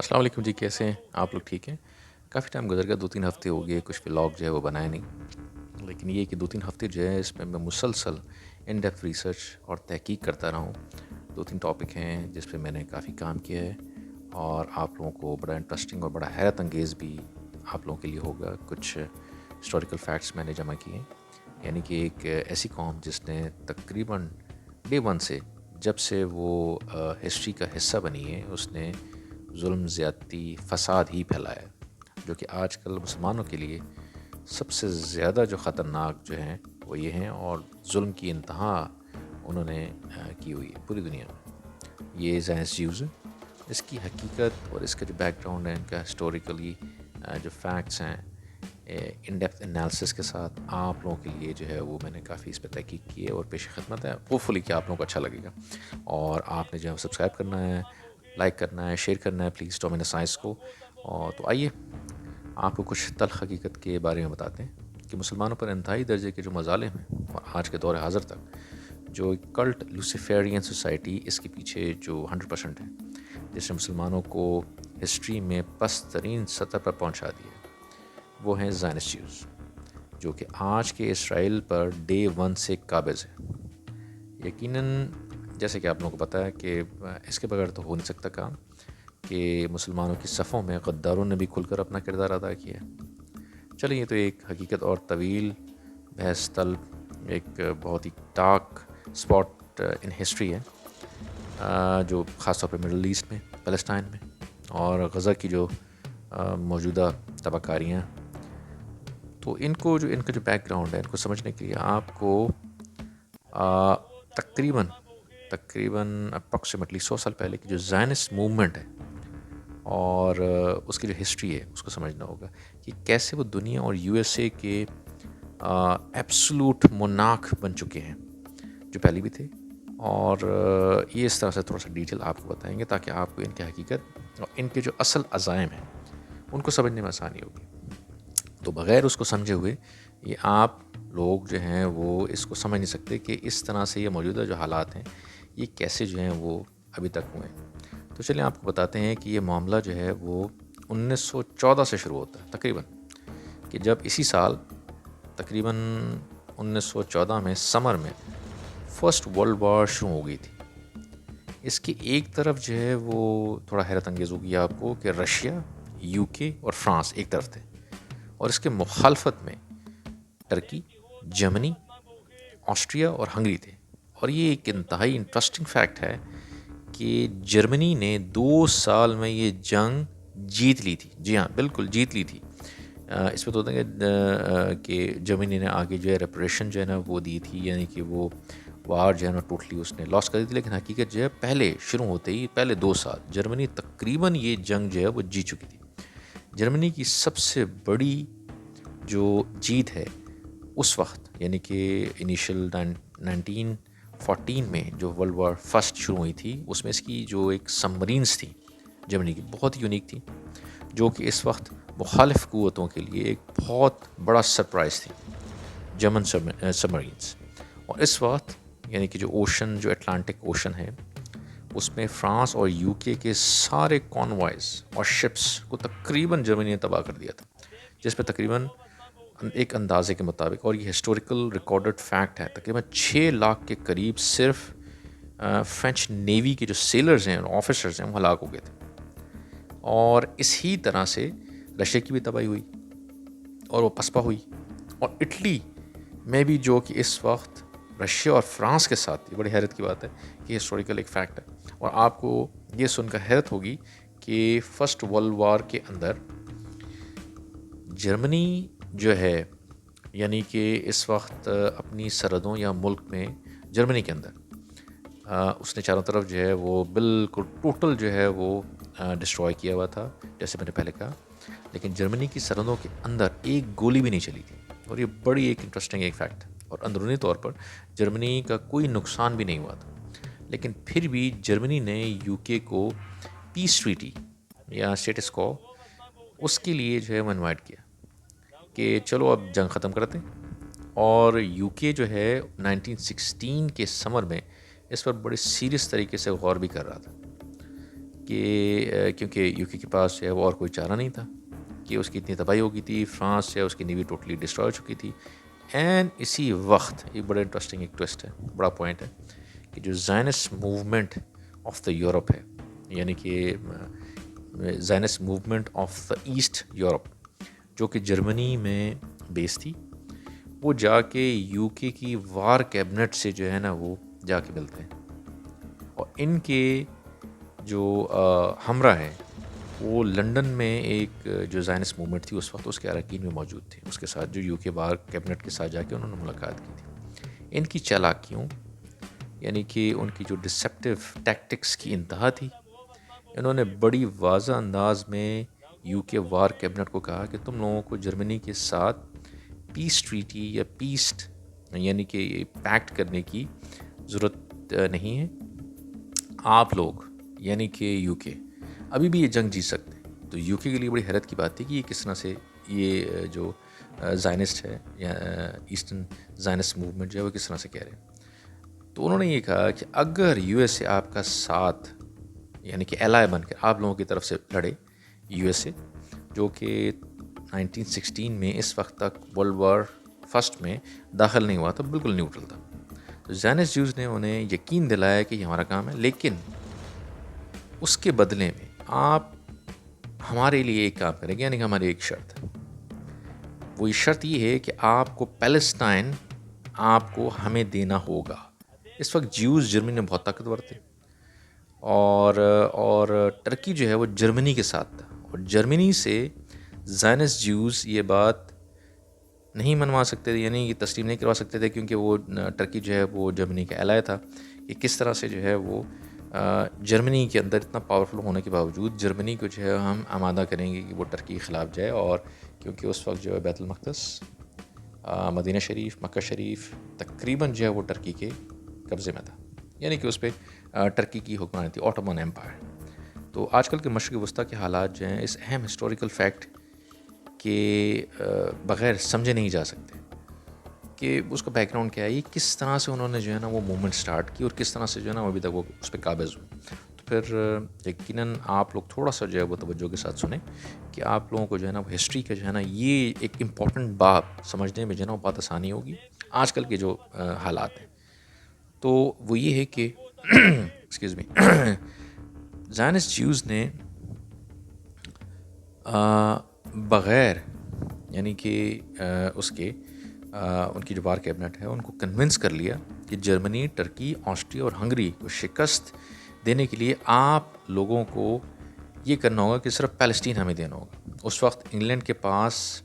السلام علیکم جی، کیسے ہیں آپ لوگ؟ ٹھیک ہیں؟ کافی ٹائم گزر گیا، 2-3 ہفتے ہو گئے، کچھ ولاگ جو ہے وہ بنائے نہیں، لیکن یہ کہ 2-3 ہفتے جو ہے اس میں مسلسل ان ڈیپتھ ریسرچ اور تحقیق کرتا رہا ہوں۔ 2-3 ٹاپک ہیں جس پہ میں نے کافی کام کیا ہے اور آپ لوگوں کو بڑا انٹرسٹنگ اور بڑا حیرت انگیز بھی آپ لوگوں کے لیے ہوگا۔ کچھ ہسٹوریکل فیکٹس میں نے جمع کیے ہیں، یعنی کہ ایک ایسی قوم جس نے تقریباً ڈے ون سے، جب سے وہ ہسٹری کا حصہ بنی ہے، اس نے ظلم، زیادتی، فساد ہی پھیلایا ہے، جو کہ آج کل مسلمانوں کے لیے سب سے زیادہ جو خطرناک جو ہیں وہ یہ ہیں، اور ظلم کی انتہا انہوں نے کی ہوئی ہے پوری دنیا میں۔ یہ زائنس جیوز ہے۔ اس کی حقیقت اور اس کا جو بیک گراؤنڈ ہے، ان کا ہسٹوریکلی جو فیکٹس ہیں، ان ڈیپتھ انالیسس کے ساتھ آپ لوگوں کے لیے جو ہے وہ میں نے کافی اس پہ تحقیق کی ہے اور پیش خدمت ہے۔ ہوپ فلی کہ آپ لوگوں کو اچھا لگے گا، اور آپ نے جو ہے سبسکرائب کرنا ہے، لائک کرنا ہے، شیئر کرنا ہے پلیز ٹومین سائنس کو۔ اور تو آئیے آپ کو کچھ تلخ حقیقت کے بارے میں بتاتے ہیں کہ مسلمانوں پر انتہائی درجے کے جو مظالم ہیں، اور آج کے دور حاضر تک جو کلٹ لوسیفیرین سوسائٹی اس کے پیچھے جو 100% ہے، جس نے مسلمانوں کو ہسٹری میں پست ترین سطح پر پہنچا دیا، وہ ہیں زائنس جیوز، جو کہ آج کے اسرائیل پر ڈے ون سے قابض ہے۔ یقیناً جیسے کہ آپ لوگوں کو پتہ ہے کہ اس کے بغیر تو ہو نہیں سکتا کام کہ مسلمانوں کی صفوں میں غداروں نے بھی کھل کر اپنا کردار ادا کیا ہے۔ چلیں، یہ تو ایک حقیقت اور طویل بحث طلب ایک بہت ہی ڈارک اسپاٹ ان ہسٹری ہے، جو خاص طور پہ مڈل ایسٹ میں، پیلسٹائن میں اور غزہ کی جو موجودہ تباہ کاریاں، تو ان کا جو بیک گراؤنڈ ہے، ان کو سمجھنے کے لیے آپ کو تقریباً اپروکسیمیٹلی 100 سال پہلے کی جو زائنس موومنٹ ہے اور اس کی جو ہسٹری ہے اس کو سمجھنا ہوگا کہ کیسے وہ دنیا اور یو ایس اے کے ایبسولوٹ مونارک بن چکے ہیں، جو پہلے بھی تھے، اور یہ اس طرح سے تھوڑا سا ڈیٹیل آپ کو بتائیں گے تاکہ آپ کو ان کی حقیقت اور ان کے جو اصل عزائم ہیں ان کو سمجھنے میں آسانی ہوگی۔ تو بغیر اس کو سمجھے ہوئے یہ آپ لوگ جو ہیں وہ اس کو سمجھ نہیں سکتے کہ اس طرح سے یہ موجودہ جو حالات ہیں یہ کیسے جو ہیں وہ ابھی تک ہوئے ہیں۔ تو چلیں آپ کو بتاتے ہیں کہ یہ معاملہ جو ہے وہ 1914 سے شروع ہوتا ہے تقریباً، کہ جب اسی سال تقریباً 1914 میں سمر میں فرسٹ ورلڈ وار شروع ہو گئی تھی۔ اس کی ایک طرف جو ہے وہ تھوڑا حیرت انگیز ہوگی آپ کو کہ رشیا، یو کے اور فرانس ایک طرف تھے، اور اس کے مخالفت میں ترکی، جرمنی، آسٹریا اور ہنگری تھے۔ اور یہ ایک انتہائی انٹرسٹنگ فیکٹ ہے کہ جرمنی نے 2 سال میں یہ جنگ جیت لی تھی۔ جی ہاں، بالکل جیت لی تھی۔ اس میں تو ہوتا ہے کہ جرمنی نے آگے جو ہے ریپریشن جو ہے نا وہ دی تھی، یعنی کہ وہ وار جو ہے نا ٹوٹلی اس نے لاس کر دی تھی، لیکن حقیقت جو ہے پہلے شروع ہوتے ہی پہلے 2 سال جرمنی تقریباً یہ جنگ جو ہے وہ جیت چکی تھی۔ جرمنی کی سب سے بڑی جو جیت ہے اس وقت، یعنی کہ انیشل 1914 میں جو ورلڈ وار فرسٹ شروع ہوئی تھی، اس میں اس کی جو ایک سبمرینس تھی جرمنی کی، بہت ہی یونیک تھی، جو کہ اس وقت مخالف قوتوں کے لیے ایک بہت بڑا سرپرائز تھی، جرمن سبمرینس۔ اور اس وقت یعنی کہ جو اوشن، جو اٹلانٹک اوشن ہے، اس میں فرانس اور یو کے سارے کانوائز اور شپس کو تقریباً جرمنی نے تباہ کر دیا تھا، جس پہ تقریباً ایک اندازے کے مطابق، اور یہ ہسٹوریکل ریکارڈڈ فیکٹ ہے، تقریباً 6 لاکھ کے قریب صرف فرینچ نیوی کے جو سیلرز ہیں اور آفیسرز ہیں وہ ہلاک ہو گئے تھے۔ اور اسی طرح سے رشیا کی بھی تباہی ہوئی اور وہ پسپا ہوئی، اور اٹلی میں بھی، جو کہ اس وقت رشیا اور فرانس کے ساتھ، یہ بڑی حیرت کی بات ہے کہ ہسٹوریکل ایک فیکٹ ہے۔ اور آپ کو یہ سن کر حیرت ہوگی کہ فرسٹ ورلڈ وار کے اندر جرمنی جو ہے، یعنی کہ اس وقت اپنی سرحدوں یا ملک میں جرمنی کے اندر اس نے چاروں طرف جو ہے وہ بالکل ٹوٹل جو ہے وہ ڈسٹروائے کیا ہوا تھا، جیسے میں نے پہلے کہا، لیکن جرمنی کی سرحدوں کے اندر ایک گولی بھی نہیں چلی تھی، اور یہ بڑی ایک انٹرسٹنگ ایک فیکٹ ہے۔ اور اندرونی طور پر جرمنی کا کوئی نقصان بھی نہیں ہوا تھا، لیکن پھر بھی جرمنی نے یو کے کو پیس ٹریٹی یا اسٹیٹس کو اس کے لیے جو ہے وہ انوائٹ کیا کہ چلو اب جنگ ختم کرتے ہیں۔ اور یو کے جو ہے 1916 کے سمر میں اس پر بڑے سیریس طریقے سے غور بھی کر رہا تھا کہ کیونکہ یو کے پاس جو ہے وہ اور کوئی چارہ نہیں تھا کہ اس کی اتنی تباہی ہو گئی تھی، فرانس سے اس کی نیوی ٹوٹلی ڈسٹرائے ہو چکی تھی. اینڈ اسی وقت ایک بڑا انٹرسٹنگ ایک ٹوسٹ ہے، بڑا پوائنٹ ہے کہ جو Zion's movement of the Europe ہے، یعنی کہ Zion's movement of the East Europe جو کہ جرمنی میں بیس تھی، وہ جا کے یو کے کی وار کیبنٹ سے جو ہے نا وہ جا کے ملتے ہیں. اور ان کے جو ہمراہ ہیں وہ لنڈن میں ایک جو زائنس موومنٹ تھی اس وقت اس کے اراکین میں موجود تھے، اس کے ساتھ جو یو کے وار کیبنٹ کے ساتھ جا کے انہوں نے ملاقات کی تھی. ان کی چالاکیوں یعنی کہ ان کی جو ڈسیپٹیو ٹیکٹکس کی انتہا تھی، انہوں نے بڑی واضح انداز میں یو کے وار کیبنٹ کو کہا کہ تم لوگوں کو جرمنی کے ساتھ پیس ٹریٹی یا پیس یعنی کہ پیکٹ کرنے کی ضرورت نہیں ہے. آپ لوگ یعنی کہ یو کے ابھی بھی یہ جنگ جیت سکتے ہیں. تو یو کے لیے بڑی حیرت کی بات تھی کہ یہ کس طرح سے یہ جو زائنسٹ ہے یا ایسٹرن زائنس موومنٹ جو ہے وہ کس طرح سے کہہ رہے ہیں. تو انہوں نے یہ کہا کہ اگر یو ایس اے آپ کا ساتھ یعنی کہ ایلائی بن کے آپ لوگوں کی طرف سے لڑے، یو ایس اے جو کہ 1916 میں اس وقت تک ورلڈ وار فرسٹ میں داخل نہیں ہوا تھا، بالکل نیوٹرل تھا. تو زائنس جیوز نے انہیں یقین دلایا کہ یہ ہمارا کام ہے، لیکن اس کے بدلے میں آپ ہمارے لیے ایک کام کریں گے، یعنی کہ ہماری ایک شرط ہے. وہ شرط یہ ہے کہ آپ کو پیلسٹائن آپ کو ہمیں دینا ہوگا. اس وقت جیوز جرمنی میں بہت طاقتور تھے اور ٹرکی جو ہے وہ جرمنی کے ساتھ تھا، اور جرمنی سے زائنس جیوز یہ بات نہیں منوا سکتے تھے، یعنی یہ تسلیم نہیں کروا سکتے تھے، کیونکہ وہ ٹرکی جو ہے وہ جرمنی کا ایلائی تھا. کہ کس طرح سے جو ہے وہ جرمنی کے اندر اتنا پاورفل ہونے کے باوجود جرمنی کو جو ہے ہم آمادہ کریں گے کہ وہ ٹرکی کے خلاف جائے. اور کیونکہ اس وقت جو ہے بیت المقدس، مدینہ شریف، مکہ شریف تقریباً جو ہے وہ ٹرکی کے قبضے میں تھا، یعنی کہ اس پہ ٹرکی کی حکمرانی تھی، اوٹومن ایمپائر. تو آج کل کے مشرق وسطیٰ کے حالات جو ہیں اس اہم ہسٹوریکل فیکٹ کے بغیر سمجھے نہیں جا سکتے کہ اس کا بیک گراؤنڈ کیا ہے، یہ کس طرح سے انہوں نے جو ہے نا وہ موومنٹ سٹارٹ کی اور کس طرح سے جو ہے نا ابھی تک وہ اس پہ قابض ہوئے. تو پھر یقیناً آپ لوگ تھوڑا سا جو ہے وہ توجہ کے ساتھ سنیں کہ آپ لوگوں کو جو ہے نا وہ ہسٹری کا جو ہے نا یہ ایک امپورٹنٹ باب سمجھنے میں جو ہے نا وہ بات آسانی ہوگی آج کل کے جو حالات ہیں. تو وہ یہ ہے کہ ایکسکیوز می زائنس جیوز نے بغیر یعنی کہ اس کے ان کی جو وار کیبنٹ ہے ان کو کنونس کر لیا کہ جرمنی، ٹرکی، آسٹریا اور ہنگری کو شکست دینے کے لیے آپ لوگوں کو یہ کرنا ہوگا کہ صرف پیلسٹین ہمیں دینا ہوگا. اس وقت انگلینڈ کے پاس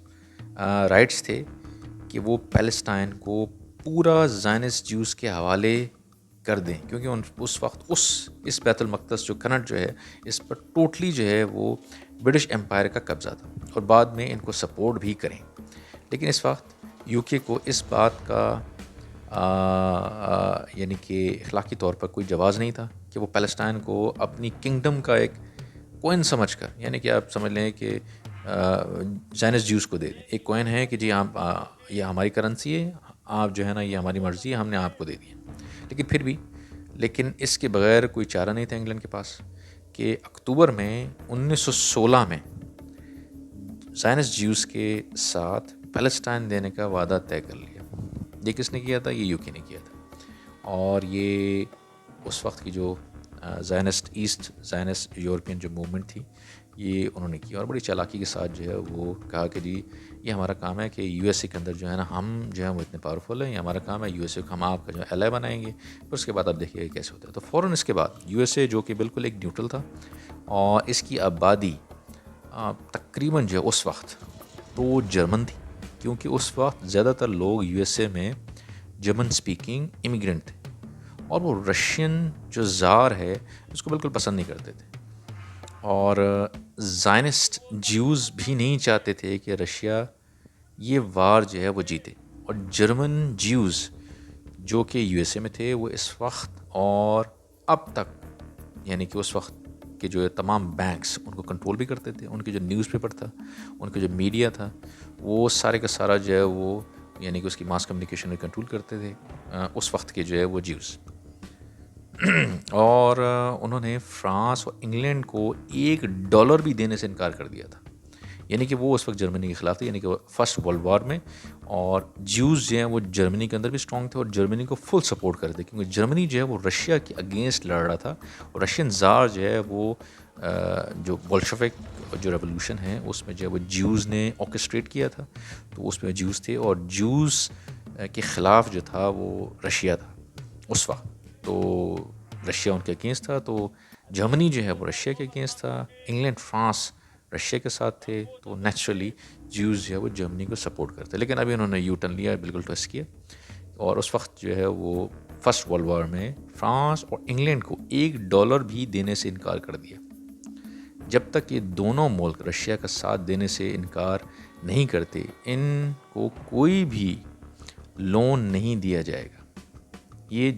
رائٹس تھے کہ وہ پیلسٹائن کو پورا زائنس جیوز کے حوالے کر دیں، کیونکہ اس وقت اس بیت المقدس جو کنٹ جو ہے اس پر ٹوٹلی جو ہے وہ برٹش امپائر کا قبضہ تھا، اور بعد میں ان کو سپورٹ بھی کریں. لیکن اس وقت یو کے کو اس بات کا یعنی کہ اخلاقی طور پر کوئی جواز نہیں تھا کہ وہ پیلسٹائن کو اپنی کنگڈم کا ایک کوئن سمجھ کر، یعنی کہ آپ سمجھ لیں کہ زائنس جیوز کو دے دیں. ایک کوئن ہے کہ جی آپ یہ ہماری کرنسی ہے، آپ جو ہے نا یہ ہماری مرضی ہے، ہم نے آپ کو دے دیا. لیکن اس کے بغیر کوئی چارہ نہیں تھا انگلینڈ کے پاس کہ اکتوبر میں 1916 میں زائنس جیوز کے ساتھ پیلسٹائن دینے کا وعدہ طے کر لیا. یہ کس نے کیا تھا؟ یہ یو کے نے کیا تھا. اور یہ اس وقت کی جو زائنس یورپین جو موومنٹ تھی یہ انہوں نے کی، اور بڑی چالاکی کے ساتھ جو ہے وہ کہا کہ جی یہ ہمارا کام ہے کہ یو ایس اے کے اندر جو ہے نا ہم جو ہے وہ اتنے پاورفل ہیں، یہ ہمارا کام ہے، یو ایس اے کو ہم آپ کا جو ہے ایلائی بنائیں گے. پھر اس کے بعد آپ دیکھیے گا کیسے ہوتا ہے. تو فوراً اس کے بعد یو ایس اے جو کہ بالکل ایک نیوٹرل تھا اور اس کی آبادی تقریباً جو ہے اس وقت پرو جرمن تھی، کیونکہ اس وقت زیادہ تر لوگ یو ایس اے میں جرمن سپیکنگ امیگرینٹ تھے، اور وہ رشین جو زار ہے اس کو بالکل پسند نہیں کرتے تھے. اور زائنسٹ جیوز بھی نہیں چاہتے تھے کہ رشیا یہ وار جو ہے وہ جیتے. اور جرمن جیوز جو کہ یو ایس اے میں تھے وہ اس وقت اور اب تک یعنی کہ اس وقت کے جو تمام بینکس ان کو کنٹرول بھی کرتے تھے. ان کے جو نیوز پیپر تھا، ان کے جو میڈیا تھا، وہ سارے کا سارا جو ہے وہ یعنی کہ اس کی ماس کمیونیکیشن میں کنٹرول کرتے تھے اس وقت کے جو ہے وہ جیوز. اور انہوں نے فرانس اور انگلینڈ کو $1 بھی دینے سے انکار کر دیا تھا. یعنی کہ وہ اس وقت جرمنی کے خلاف تھے، یعنی کہ فرسٹ ورلڈ وار میں. اور جیوز جو ہیں وہ جرمنی کے اندر بھی اسٹرانگ تھے اور جرمنی کو فل سپورٹ کرتے تھے، کیونکہ جرمنی جو ہے وہ رشیا کے اگینسٹ لڑ رہا تھا. اور رشین زار جو ہے وہ جو بولشوک جو ریولوشن ہے اس میں جو ہے وہ جیوز نے آرکسٹریٹ کیا تھا، تو اس میں جیوز تھے. اور جیوز کے خلاف جو تھا وہ رشیا تھا اس وقت. تو رشیا ان کے اگینسٹ تھا، تو جرمنی جو ہے وہ رشیا کے اگینسٹ تھا. انگلینڈ فرانس رشیا کے ساتھ تھے، تو نیچرلی جیوز جو ہے وہ جرمنی کو سپورٹ کرتے. لیکن ابھی انہوں نے یو ٹرن لیا، بالکل ٹویسٹ کیا. اور اس وقت جو ہے وہ فرسٹ ورلڈ وار میں فرانس اور انگلینڈ کو $1 بھی دینے سے انکار کر دیا. جب تک یہ دونوں ملک رشیا کا ساتھ دینے سے انکار نہیں کرتے، ان کو کوئی بھی لون نہیں دیا جائے گا. یہ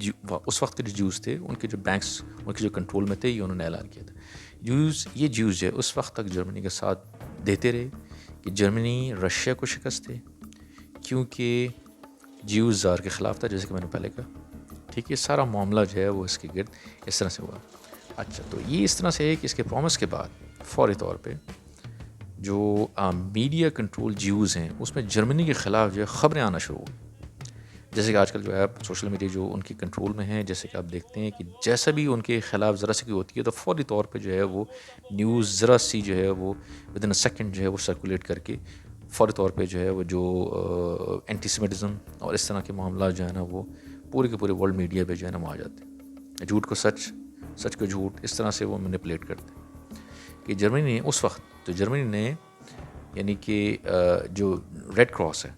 اس وقت کے جو جیوز تھے، ان کے جو بینکس ان کے جو کنٹرول میں تھے، یہ انہوں نے اعلان کیا تھا. یہ جیوز جو ہے اس وقت تک جرمنی کا ساتھ دیتے رہے کہ جرمنی رشیا کو شکست دے، کیونکہ جیوز زار کے خلاف تھا، جیسے کہ میں نے پہلے کہا. ٹھیک ہے، سارا معاملہ جو ہے وہ اس کے گرد اس طرح سے ہوا. اچھا، تو یہ اس طرح سے ہے کہ اس کے پرومس کے بعد فوری طور پہ جو میڈیا کنٹرول جیوز ہیں اس میں جرمنی کے خلاف جو ہے خبریں آنا شروع ہوئی. جیسے کہ آج کل جو ہے سوشل میڈیا جو ان کی کنٹرول میں ہے، جیسے کہ آپ دیکھتے ہیں کہ جیسا بھی ان کے خلاف ذرا سی کوئی ہوتی ہے تو فوری طور پہ جو ہے وہ نیوز ذرا سی جو ہے وہ ودن اے سیکنڈ جو ہے وہ سرکولیٹ کر کے فوری طور پہ جو ہے وہ جو اینٹی سیمیٹزم اور اس طرح کے معاملات جو ہے نا وہ پورے کے پورے ورلڈ میڈیا پہ جو ہے نا وہ آ جاتے ہیں. جھوٹ کو سچ، سچ کو جھوٹ، اس طرح سے وہ مینیپولیٹ کرتے ہیں. کہ جرمنی نے اس وقت تو جرمنی نے یعنی کہ جو ریڈ کراس ہے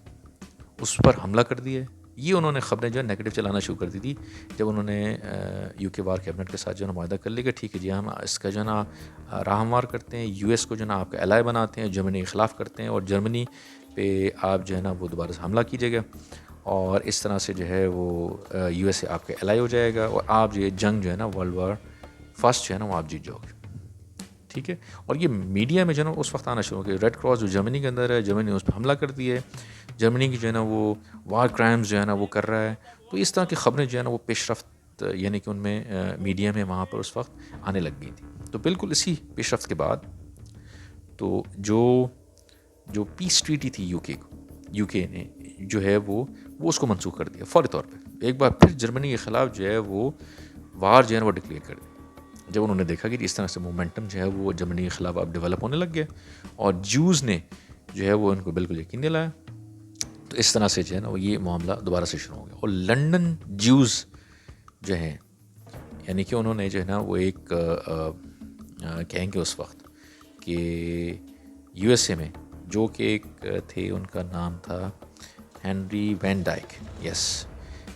اس پر حملہ کر دیا. یہ انہوں نے خبریں جو ہے نیگیٹو چلانا شروع کر دی تھی جب انہوں نے یو کے وار کیبنٹ کے ساتھ جو ہے نا معاہدہ کر لیا کہ ٹھیک ہے جی ہم اس کا جو ہے نا راہ ہموار کرتے ہیں، یو ایس کو جو ہے نا آپ کا الائے بناتے ہیں، جرمنی کے خلاف کرتے ہیں، اور جرمنی پہ آپ جو ہے نا وہ دوبارہ سے حملہ کیجیے گا، اور اس طرح سے جو ہے وہ یو ایس اے آپ کا الائے ہو جائے گا، اور آپ جو ہے جنگ جو ہے نا ورلڈ وار فرسٹ جو ہے نا وہ آپ جیت جاؤ گے. ٹھیک ہے. اور یہ میڈیا میں جو ہے نا اس وقت آنا شروع ہو گیا. ریڈ کراس جو جرمنی کے اندر ہے، جرمنی نے اس پہ حملہ کر دی ہے، جرمنی کی جو ہے نا وہ وار کرائمز جو ہے نا وہ کر رہا ہے. تو اس طرح کی خبریں جو ہے نا وہ پیش رفت یعنی کہ ان میں میڈیا میں وہاں پر اس وقت آنے لگ گئی تھی. تو بالکل اسی پیش رفت کے بعد تو جو پیس ٹریٹی تھی یو کے نے جو ہے وہ اس کو منسوخ کر دیا فوری طور پہ. ایک بار پھر جرمنی کے خلاف جو ہے وہ وار جو ہے نا وہ ڈکلیئر کر دی جب انہوں نے دیکھا کہ اس طرح سے مومنٹم جو ہے وہ جرمنی کے خلاف اب ڈیولپ ہونے لگ گیا، اور جیوز نے جو ہے وہ ان کو بالکل یقین دلایا. تو اس طرح سے جو ہے نا وہ یہ معاملہ دوبارہ سے شروع ہو گیا. اور لنڈن جیوز جو ہیں یعنی کہ انہوں نے جو ہے نا وہ ایک کہیں گے اس وقت کہ یو ایس اے میں جو کہ ایک تھے، ان کا نام تھا ہینری وین ڈائک، یس،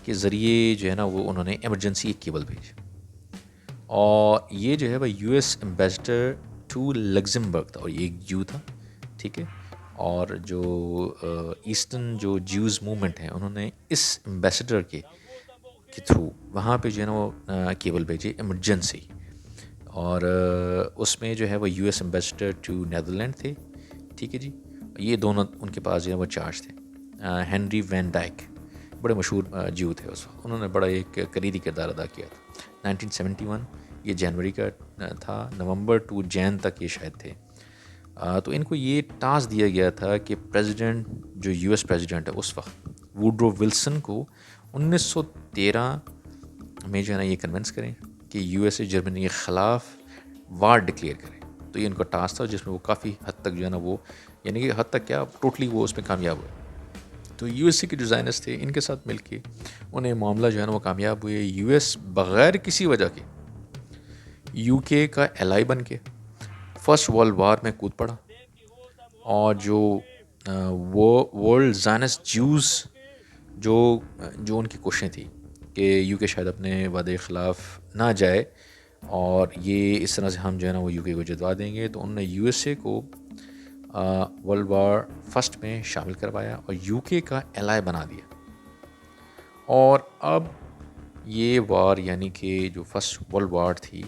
کے ذریعے جو ہے نا وہ انہوں نے ایمرجنسی ایک کیبل بھیجی. اور یہ جو ہے وہ U S ambassador to Luxembourg تھا، اور یہ ایک جیو تھا. ٹھیک ہے. اور جو ایسٹرن جو جیوز موومنٹ ہیں انہوں نے اس ایمبیسڈر کے تھرو وہاں پہ جو ہے نا وہ کیبل بھیجے ایمرجنسی. اور اس میں جو ہے وہ U S ambassador to Netherland تھے. ٹھیک ہے جی. یہ دونوں ان کے پاس جو ہے وہ چارج تھے. ہینری وین ڈائک بڑے مشہور جیو تھے اس وقت، انہوں نے بڑا ایک کلیدی کردار ادا کیا تھا. 1971 یہ جنوری کا تھا، نومبر ٹو جین تک یہ شاید تھے. تو ان کو یہ ٹاسک دیا گیا تھا کہ پریزیڈنٹ جو یو ایس پریزیڈنٹ ہے اس وقت ووڈرو ولسن کو 1913 میں جو ہے نا یہ کنونس کریں کہ یو ایس اے جرمنی کے خلاف وار ڈکلیئر کرے. تو یہ ان کا ٹاسک تھا جس میں وہ کافی حد تک جو ہے نا وہ یعنی کہ حد تک کیا ٹوٹلی وہ اس میں کامیاب ہوئے. تو یو ایس اے کے ڈیزائنرز تھے، ان کے ساتھ مل کے انہیں معاملہ جو ہے نا وہ کامیاب ہوئے. یو ایس بغیر کسی وجہ کے یو کے کا ایلائی بن کے فرسٹ ورلڈ وار میں کود پڑا. اور جو وہ ورلڈ زائنسٹ جیوز جو ان کی کوششیں تھیں کہ یو کے شاید اپنے وعدے کے خلاف نہ جائے اور یہ اس طرح سے ہم جو ہے نا وہ یو کے کو جتوا دیں گے، تو انہوں نے یو ایس اے کو ورلڈ وار فرسٹ میں شامل کروایا اور یو کے کا ایلائی بنا دیا. اور اب یہ وار یعنی کہ جو فرسٹ ورلڈ وار تھی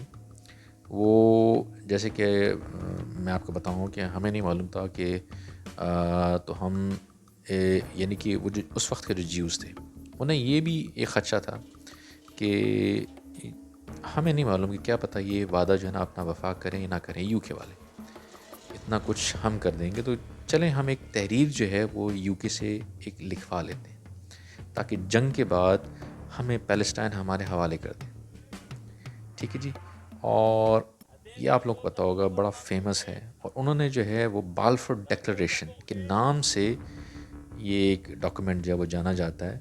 وہ جیسے کہ میں آپ کو بتاؤں کہ ہمیں نہیں معلوم تھا کہ تو ہم یعنی کہ وہ جو اس وقت کے جو جیوز تھے انہیں یہ بھی ایک خدشہ تھا کہ ہمیں نہیں معلوم کہ کیا پتہ یہ وعدہ جو ہے نا اپنا وفا کریں یا نہ کریں یو کے والے، اتنا کچھ ہم کر دیں گے تو چلیں ہم ایک تحریر جو ہے وہ یو کے سے ایک لکھوا لیتے ہیں تاکہ جنگ کے بعد ہمیں پیلسٹائن ہمارے حوالے کر دیں، ٹھیک ہے جی۔ اور یہ آپ لوگ کو پتہ ہوگا بڑا فیمس ہے، اور انہوں نے جو ہے وہ بالفور ڈیکلریشن کے نام سے یہ ایک ڈاکومنٹ جو ہے وہ جانا جاتا ہے۔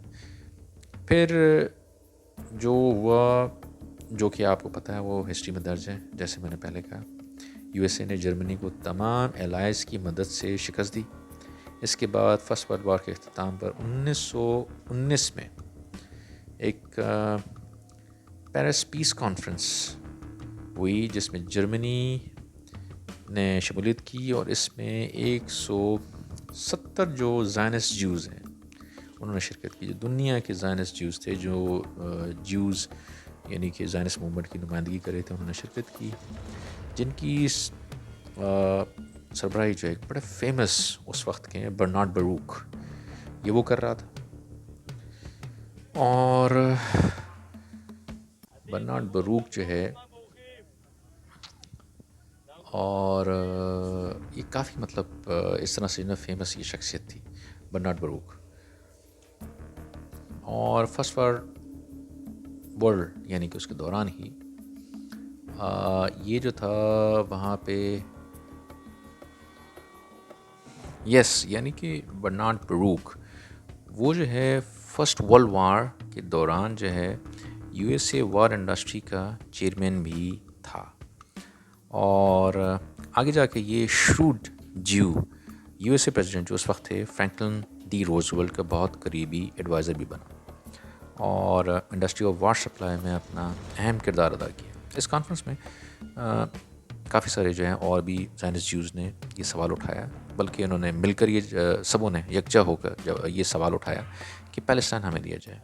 پھر جو ہوا، جو کہ آپ کو پتہ ہے وہ ہسٹری میں درج ہے، جیسے میں نے پہلے کہا یو ایس اے نے جرمنی کو تمام الائز کی مدد سے شکست دی۔ اس کے بعد فرسٹ ورلڈ وار کے اختتام پر 1919 میں ایک پیرس پیس کانفرنس ہوئی جس میں جرمنی نے شمولیت کی، اور اس میں 170 جو زائنسٹ جوز ہیں انہوں نے شرکت کی۔ جو دنیا کے زائنسٹ جوز تھے، جو جوز یعنی کہ زائنسٹ موومنٹ کی نمائندگی کر رہے تھے، انہوں نے شرکت کی، جن کی سربراہی جو ایک بڑے فیمس اس وقت کے برنارڈ بروک، یہ وہ کر رہا تھا۔ اور برنارڈ بروک جو ہے، اور یہ کافی مطلب اس طرح سے فیمس یہ شخصیت تھی برنارڈ بروک۔ اور فرسٹ ورلڈ یعنی کہ اس کے دوران ہی یہ جو تھا وہاں پہ یعنی کہ برنارڈ بروک وہ جو ہے فرسٹ ورلڈ وار کے دوران جو ہے U S A war industry کا چیئرمین بھی تھا، اور آگے جا کے یہ شروڈ جیو یو ایس اے پریزیڈنٹ جو اس وقت تھے فرینکلن ڈی روزولٹ کا بہت قریبی ایڈوائزر بھی بنا، اور انڈسٹری آف وار سپلائی میں اپنا اہم کردار ادا کیا۔ اس کانفرنس میں کافی سارے جو ہیں اور بھی زائنسٹ جیوز نے یہ سوال اٹھایا، بلکہ انہوں نے مل کر یہ سبوں نے یکجا ہو کر جب یہ سوال اٹھایا کہ پیلسٹائن ہمیں دیا جائے۔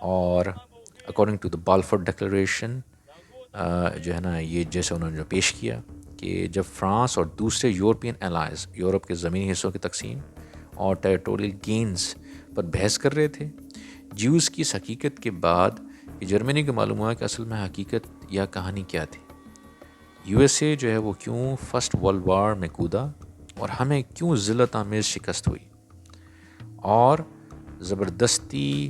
اور according to the Balfour Declaration جو ہے نا یہ جیسے انہوں نے جو پیش کیا کہ جب فرانس اور دوسرے یورپین الائز یورپ کے زمینی حصوں کی تقسیم اور ٹیریٹوریل گینز پر بحث کر رہے تھے، جیوز کی اس حقیقت کے بعد کہ جرمنی کو معلوم ہوا کہ اصل میں حقیقت یا کہانی کیا تھی، یو ایس اے جو ہے وہ کیوں فرسٹ ورلڈ وار میں کودا، اور ہمیں کیوں ذلت آمیز شکست ہوئی، اور زبردستی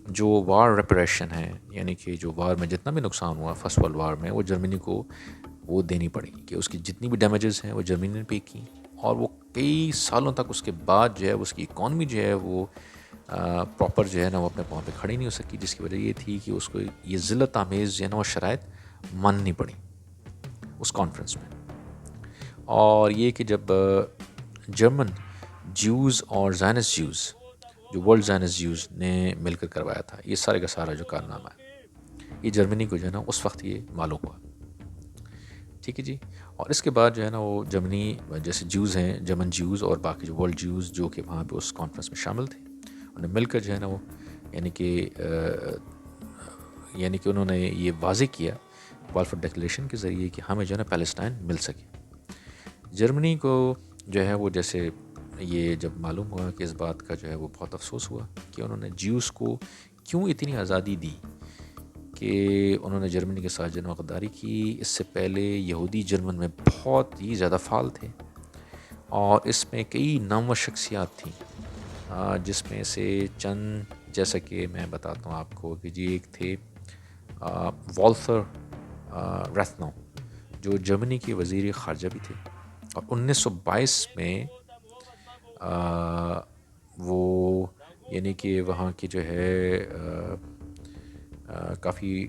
جو وار ریپریشن ہے یعنی کہ جو وار میں جتنا بھی نقصان ہوا فرسٹ ورلڈ وار میں وہ جرمنی کو وہ دینی پڑی، کہ اس کی جتنی بھی ڈیمیجز ہیں وہ جرمنی نے پے کی، اور وہ کئی سالوں تک اس کے بعد جو ہے اس کی اکانومی جو ہے وہ پراپر جو ہے نا وہ اپنے پاؤں پہ کھڑی نہیں ہو سکی، جس کی وجہ یہ تھی کہ اس کو یہ ذلت آمیز جو ہے نا وہ شرائط ماننی پڑی اس کانفرنس میں۔ اور یہ کہ جب جرمن جیوز اور زائنسٹ جیوز جو ورلڈ زائنسٹ جیوز نے مل کر کروایا تھا یہ سارے کا سارا جو کارنامہ ہے، یہ جرمنی کو جو ہے نا اس وقت یہ معلوم ہوا، ٹھیک ہے جی۔ اور اس کے بعد جو ہے نا وہ جرمنی جیسے جیوز ہیں، جرمن جیوز اور باقی جو ورلڈ جیوز جو کہ وہاں پہ اس کانفرنس میں شامل تھے، انہوں نے مل کر جو ہے نا وہ یعنی کہ انہوں نے یہ واضح کیا بالفور ڈیکلیریشن کے ذریعے کہ ہمیں جو ہے نا پیلسٹائن مل سکے۔ جرمنی کو جو ہے وہ جیسے یہ جب معلوم ہوا کہ اس بات کا جو ہے وہ بہت افسوس ہوا کہ انہوں نے جیوز کو کیوں اتنی آزادی دی، کہ انہوں نے جرمنی کے ساتھ جنگ غداری کی۔ اس سے پہلے یہودی جرمن میں بہت ہی زیادہ فعال تھے، اور اس میں کئی نامور شخصیات تھیں، جس میں سے چند جیسا کہ میں بتاتا ہوں آپ کو کہ جی ایک تھے والتر ریتھنو جو جرمنی کے وزیر خارجہ بھی تھے، اور 1922 میں وہ یعنی کہ وہاں کی جو ہے کافی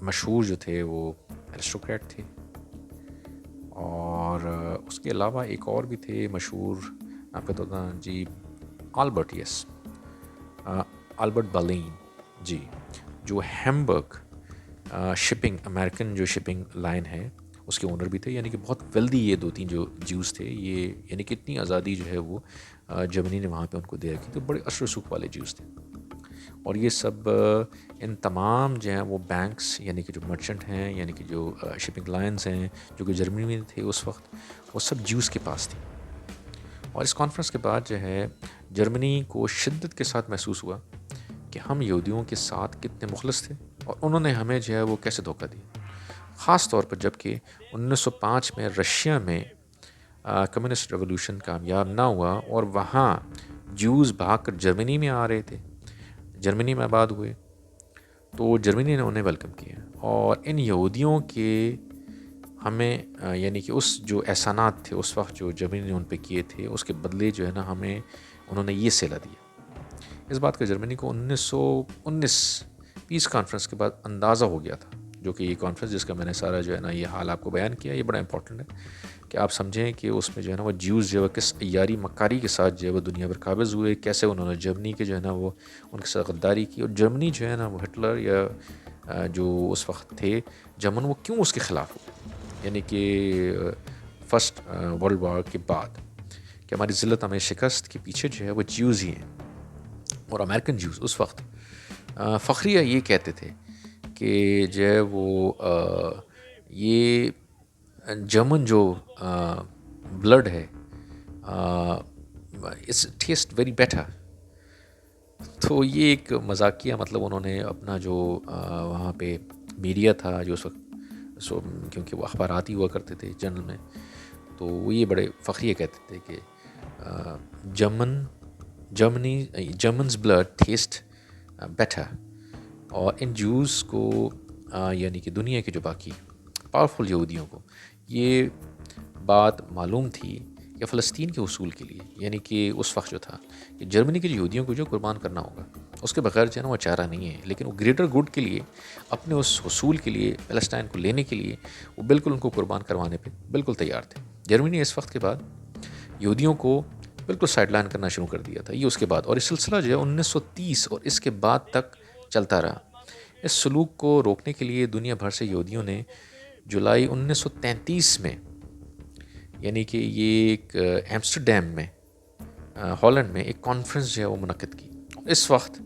مشہور جو تھے وہ ایرسٹوکریٹ تھے، اور اس کے علاوہ ایک اور بھی تھے مشہور، آپ کو بتا جی آلبرٹ، آلبرٹ بالین جی، جو ہیمبرگ شپنگ امریکن جو شپنگ لائن ہے اس کے اونر بھی تھے، یعنی کہ بہت ویلدی یہ دو تین جو جیوز تھے، یہ یعنی کہ اتنی آزادی جو ہے وہ جرمنی نے وہاں پہ ان کو دے رکھی، تو بڑے اثر رسوخ والے جیوز تھے۔ اور یہ سب ان تمام جو ہیں وہ بینکس یعنی کہ جو مرچنٹ ہیں یعنی کہ جو شپنگ لائنز ہیں جو کہ جرمنی میں تھے اس وقت، وہ سب جیوز کے پاس تھے۔ اور اس کانفرنس کے بعد جو ہے جرمنی کو شدت کے ساتھ محسوس ہوا کہ ہم یہودیوں کے ساتھ کتنے مخلص تھے اور انہوں نے ہمیں جو ہے وہ کیسے دھوکہ دیا، خاص طور پر جب کہ 1905 میں رشیا میں کمیونسٹ ریولوشن کامیاب نہ ہوا اور وہاں جوز بھاگ کر جرمنی میں آ رہے تھے، جرمنی میں آباد ہوئے، تو جرمنی نے انہیں ویلکم کیا اور ان یہودیوں کے ہمیں یعنی کہ اس جو احسانات تھے اس وقت جو جرمنی نے ان پہ کیے تھے اس کے بدلے جو ہے نا ہمیں انہوں نے یہ صلہ دیا۔ اس بات کا جرمنی کو 1919 پیس کانفرنس کے بعد اندازہ ہو گیا تھا، جو کہ یہ کانفرنس جس کا میں نے سارا جو ہے نا یہ حال آپ کو بیان کیا، یہ بڑا امپورٹنٹ ہے کہ آپ سمجھیں کہ اس میں جو ہے نا وہ جیوز جو ہے کس عیاری مکاری کے ساتھ جو ہے وہ دنیا پر قابض ہوئے، کیسے انہوں نے جرمنی کے جو ہے نا وہ ان کے ساتھ غداری کی، اور جرمنی جو ہے نا وہ ہٹلر یا جو اس وقت تھے جرمن وہ کیوں اس کے خلاف ہوئے، یعنی کہ فرسٹ ورلڈ وار کے بعد کہ ہماری ذلت ہمیں شکست کے پیچھے جو ہے وہ جیوز ہی ہیں۔ اور امریکن جیوز اس وقت فخریہ یہ کہتے تھے کہ جو ہے وہ یہ جرمن جو بلڈ ہے اٹس ٹیسٹ ویری بیٹر۔ تو یہ ایک مذاقیہ مطلب انہوں نے اپنا جو وہاں پہ میڈیا تھا جو اس وقت کیونکہ وہ اخبارات ہی ہوا کرتے تھے جنرل میں، تو وہ یہ بڑے فخریہ کہتے تھے کہ جرمنز بلڈ ٹیسٹ بیٹر، اور ان جوز کو یعنی کہ دنیا کے جو باقی پاورفل یہودیوں کو یہ بات معلوم تھی کہ فلسطین کے حصول کے لیے، یعنی کہ اس وقت جو تھا کہ جرمنی کے یہودیوں کو جو قربان کرنا ہوگا اس کے بغیر جو ہے نا وہ چارہ نہیں ہے، لیکن وہ گریٹر گڈ کے لیے اپنے اس حصول کے لیے فلسطین کو لینے کے لیے وہ بالکل ان کو قربان کروانے پہ بالکل تیار تھے۔ جرمنی اس وقت کے بعد یہودیوں کو بالکل سائڈ لائن کرنا شروع کر دیا تھا، یہ اس کے بعد، اور اس سلسلہ جو ہے 1930 اور اس کے بعد تک چلتا رہا۔ اس سلوک کو روکنے کے لیے دنیا بھر سے یہودیوں نے جولائی 1933 میں یعنی کہ یہ ایک ایمسٹرڈیم میں ہالینڈ میں ایک کانفرنس جو ہے وہ منعقد کی۔ اس وقت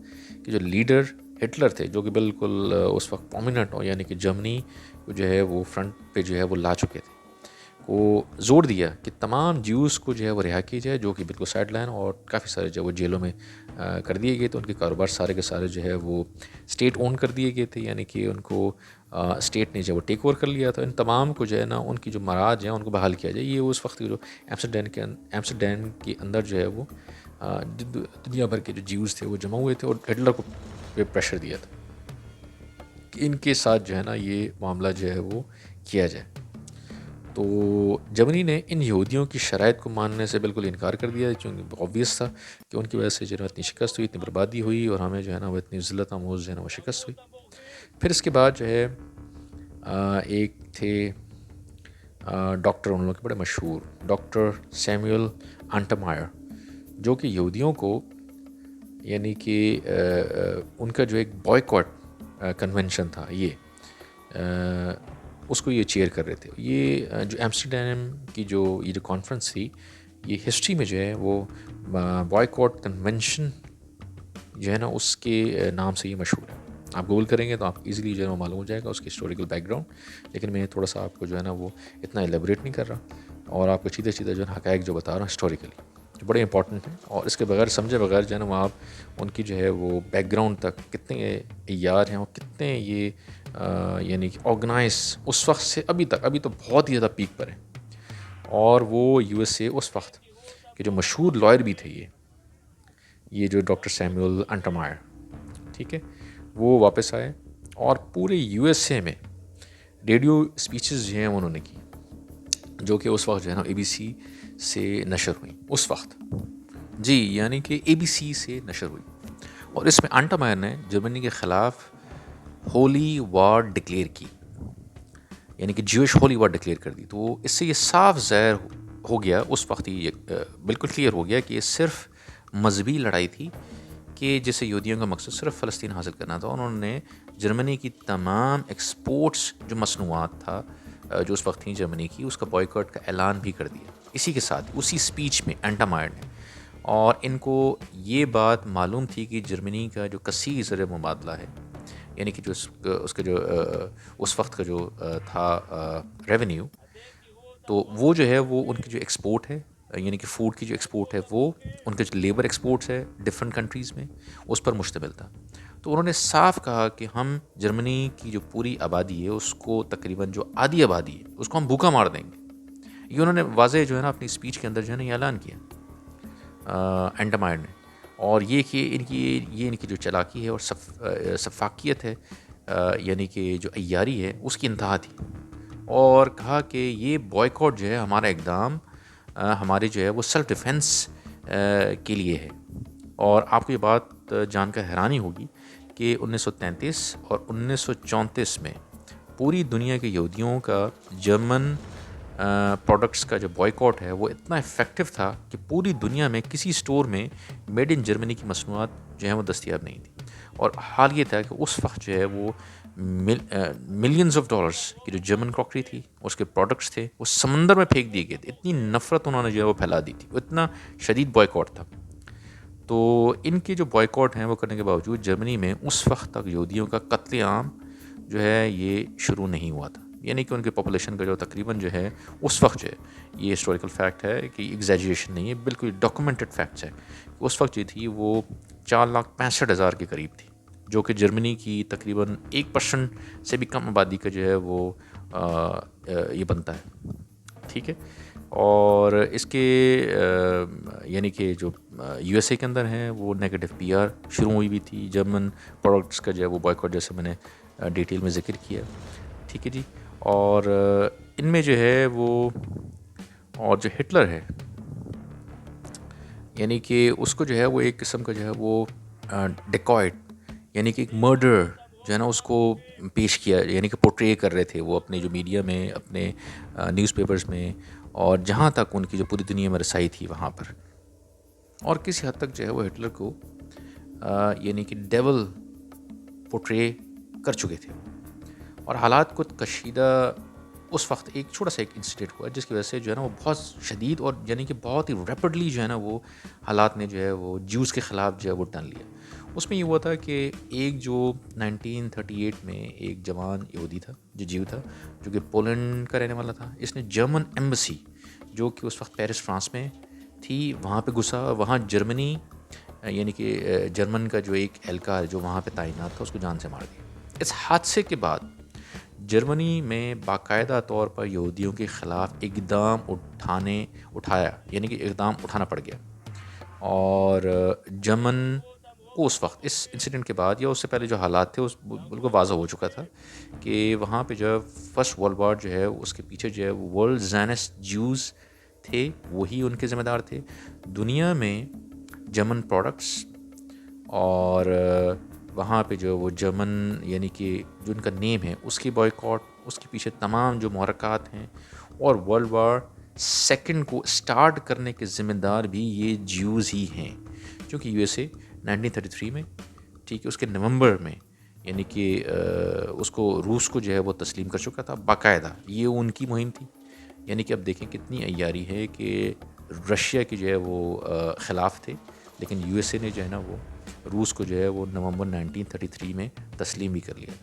کے جو لیڈر ہٹلر تھے جو کہ بالکل اس وقت پرومیننٹ ہو، یعنی کہ جرمنی کو جو ہے وہ فرنٹ پہ جو ہے وہ لا چکے تھے، کو زور دیا کہ تمام جیوز کو جو ہے وہ رہا کی جائے جو کہ بالکل سائڈ لائن، اور کافی سارے جو وہ جیلوں میں کر دیے گئے، تو ان کے کاروبار سارے کے سارے جو ہے وہ اسٹیٹ اون کر دیے گئے تھے، یعنی کہ ان کو اسٹیٹ نے جو وہ ٹیک اوور کر لیا تھا۔ ان تمام کو جو ہے نا ان کی جو مراج ہیں ان کو بحال کیا جائے۔ یہ اس وقت جو ایمسٹرڈیم کے اندر جو ہے وہ دنیا بھر کے جو جیوز تھے وہ جمع ہوئے تھے، اور ہٹلر کو پریشر دیا تھا کہ ان کے ساتھ جو ہے نا یہ معاملہ جو ہے وہ کیا جائے۔ تو جرمنی نے ان یہودیوں کی شرائط کو ماننے سے بالکل انکار کر دیا، کیونکہ آبویس تھا کہ ان کی وجہ سے جو ہے اتنی شکست ہوئی، اتنی بربادی ہوئی، اور ہمیں جو ہے نا وہ اتنی ذلت آموز جو ہے نا وہ شکست ہوئی۔ پھر اس کے بعد جو ہے ایک تھے ڈاکٹر ان لوگوں کے بڑے مشہور ڈاکٹر سیموئل انٹمائر، جو کہ یہودیوں کو یعنی کہ ان کا جو ایک بوائکاٹ کنونشن تھا یہ اس کو یہ چیئر کر رہے تھے۔ یہ جو ایمسٹرڈیم کی جو یہ جو کانفرنس تھی یہ ہسٹری میں جو ہے وہ بوائکاٹ کنونشن جو ہے نا اس کے نام سے یہ مشہور ہے۔ آپ گوگل کریں گے تو آپ ایزیلی جو ہے وہ معلوم ہو جائے گا اس کی ہسٹوریکل بیک گراؤنڈ، لیکن میں تھوڑا سا آپ کو جو ہے نا وہ اتنا ایلیبریٹ نہیں کر رہا، اور آپ کو سیدھے سیدھے جو ہے حقائق جو بتا رہا ہوں ہسٹوریکلی جو بڑے امپورٹنٹ ہیں، اور اس کے بغیر سمجھے بغیر جو ہے نا وہ آپ ان کی جو ہے وہ بیک گراؤنڈ تک کتنے یار ہیں اور کتنے یہ یعنی کہ آرگنائز اس وقت سے ابھی تک، ابھی تو بہت ہی زیادہ پیک پر ہیں۔ اور وہ یو ایس اے اس وقت کے جو مشہور لائر بھی تھے یہ جو ڈاکٹر سیموئل انٹمائر، ٹھیک ہے، وہ واپس آئے اور پورے یو ایس اے میں ریڈیو اسپیچز جو ہیں انہوں نے کی، جو کہ اس وقت جو ہے نا اے بی سی سے نشر ہوئی اس وقت، جی یعنی کہ اے بی سی سے نشر ہوئی، اور اس میں انٹمائر نے جرمنی کے خلاف ہولی وار ڈکلیئر کی، یعنی کہ جیوش ہولی وار ڈکلیئر کر دی۔ تو اس سے یہ صاف ظاہر ہو گیا اس وقت ہی بالکل کلیئر ہو گیا کہ یہ صرف مذہبی لڑائی تھی کہ جسے یہودیوں کا مقصد صرف فلسطین حاصل کرنا تھا۔ انہوں نے جرمنی کی تمام ایکسپورٹس جو مصنوعات تھا جو اس وقت تھیں جرمنی کی، اس کا بوائکاٹ کا اعلان بھی کر دیا اسی کے ساتھ اسی اسپیچ میں انٹمائر نے۔ اور ان کو یہ بات معلوم تھی کہ جرمنی کا جو کثیر زر مبادلہ ہے، یعنی کہ جو اس کا جو اس وقت کا جو تھا ریونیو، تو وہ جو ہے وہ ان کی جو ایکسپورٹ ہے، یعنی کہ فوڈ کی جو ایکسپورٹ ہے، وہ ان کے جو لیبر ایکسپورٹس ہے ڈفرینٹ کنٹریز میں، اس پر مشتمل تھا۔ تو انہوں نے صاف کہا کہ ہم جرمنی کی جو پوری آبادی ہے اس کو تقریباً جو آدھی آبادی ہے اس کو ہم بھوکا مار دیں گے. یہ انہوں نے واضح جو ہے نا اپنی اسپیچ کے اندر جو ہے نا یہ اعلان کیا اینڈمائر نے. اور یہ کہ ان کی جو چلاکی ہے اور سفاکیت ہے یعنی کہ جو عیاری ہے اس کی انتہا تھی. اور کہا کہ یہ بوائیکاٹ جو ہے ہمارا اقدام ہمارے جو ہے وہ سیلف ڈیفenس کے لیے ہے. اور آپ کو یہ بات جان کر حیرانی ہوگی کہ 1933 اور 1934 میں پوری دنیا کے یہودیوں کا جرمن پروڈکٹس کا جو بوائیکاٹ ہے وہ اتنا افیکٹو تھا کہ پوری دنیا میں کسی اسٹور میں میڈ ان جرمنی کی مصنوعات جو ہیں وہ دستیاب نہیں تھی. اور حال یہ تھا کہ اس وقت جو ہے وہ ملینز آف ڈالرز کی جو جرمن کراکری تھی اس کے پروڈکٹس تھے وہ سمندر میں پھینک دیے گئے تھے. اتنی نفرت انہوں نے جو ہے وہ پھیلا دی تھی, اتنا شدید بوائیکاٹ تھا. تو ان کے جو بوائیکاٹ ہیں وہ کرنے کے باوجود جرمنی میں اس وقت تک یہودیوں کا قتل عام جو ہے یہ شروع نہیں ہوا تھا. یعنی کہ ان کی پاپولیشن کا جو تقریباً جو ہے اس وقت جو ہے یہ ہسٹوریکل فیکٹ ہے کہ ایگزیجریشن نہیں ہے, بالکل ڈاکومنٹڈ فیکٹس ہے کہ اس وقت جو تھی وہ 4,65,000 کے قریب تھی, جو کہ جرمنی کی تقریباً 1% سے بھی کم آبادی کا جو ہے وہ یہ بنتا ہے. ٹھیک ہے. اور اس کے یعنی کہ جو یو ایس اے کے اندر ہیں وہ نیگیٹو پی آر شروع ہوئی بھی تھی جرمن پروڈکٹس کا جو ہے وہ بوائیکاٹ, جیسے میں نے ڈیٹیل میں ذکر کیا. ٹھیک ہے جی. اور ان میں جو ہے وہ اور جو ہٹلر ہے یعنی کہ اس کو جو ہے وہ ایک قسم کا جو ہے وہ ڈیکوائٹ یعنی کہ ایک مرڈر جو ہے نا اس کو پیش کیا, یعنی کہ پورٹرے کر رہے تھے وہ اپنے جو میڈیا میں, اپنے نیوز پیپرز میں, اور جہاں تک ان کی جو پوری دنیا میں رسائی تھی وہاں پر. اور کسی حد تک جو ہے وہ ہٹلر کو یعنی کہ ڈیول پورٹرے کر چکے تھے. اور حالات کو کشیدہ اس وقت ایک چھوٹا سا ایک انسیڈنٹ ہوا جس کی وجہ سے جو ہے نا وہ بہت شدید اور یعنی کہ بہت ہی ریپڈلی جو ہے نا وہ حالات نے جو ہے وہ جیوز کے خلاف جو ہے وہ ٹن لیا. اس میں یہ ہوا تھا کہ ایک جو 1938 میں ایک جوان یہودی تھا جو جیو تھا, جو کہ پولینڈ کا رہنے والا تھا. اس نے جرمن ایمبسی جو کہ اس وقت پیرس فرانس میں تھی وہاں پہ گھسا. وہاں جرمنی یعنی کہ جرمن کا جو ایک اہلکار جو وہاں پہ تعینات تھا اس کو جان سے مار دیا. اس حادثے کے بعد جرمنی میں باقاعدہ طور پر یہودیوں کے خلاف اقدام اٹھایا یعنی کہ اقدام اٹھانا پڑ گیا. اور جرمن کو اس وقت اس انسیڈنٹ کے بعد یا اس سے پہلے جو حالات تھے اس بالکل واضح ہو چکا تھا کہ وہاں پہ جو فرسٹ ورلڈ وار جو ہے اس کے پیچھے جو ہے ورلڈ زائنسٹ جیوز تھے, وہی ان کے ذمہ دار تھے. دنیا میں جرمن پروڈکٹس اور وہاں پہ جو وہ جرمن یعنی کہ جو ان کا نیم ہے اس کی بوائیکاٹ, اس کے پیچھے تمام جو محرکات ہیں, اور ورلڈ وار سیکنڈ کو سٹارٹ کرنے کے ذمہ دار بھی یہ جیوز ہی ہیں. کیونکہ یو ایس اے 1933 میں ٹھیک ہے اس کے نومبر میں یعنی کہ اس کو روس کو جو ہے وہ تسلیم کر چکا تھا باقاعدہ. یہ ان کی مہم تھی. یعنی کہ اب دیکھیں کتنی عیاری ہے کہ رشیا کی جو ہے وہ خلاف تھے, لیکن یو ایس اے نے جو ہے نا وہ روس کو جو ہے وہ نومبر 1933 میں تسلیم بھی کر لیا.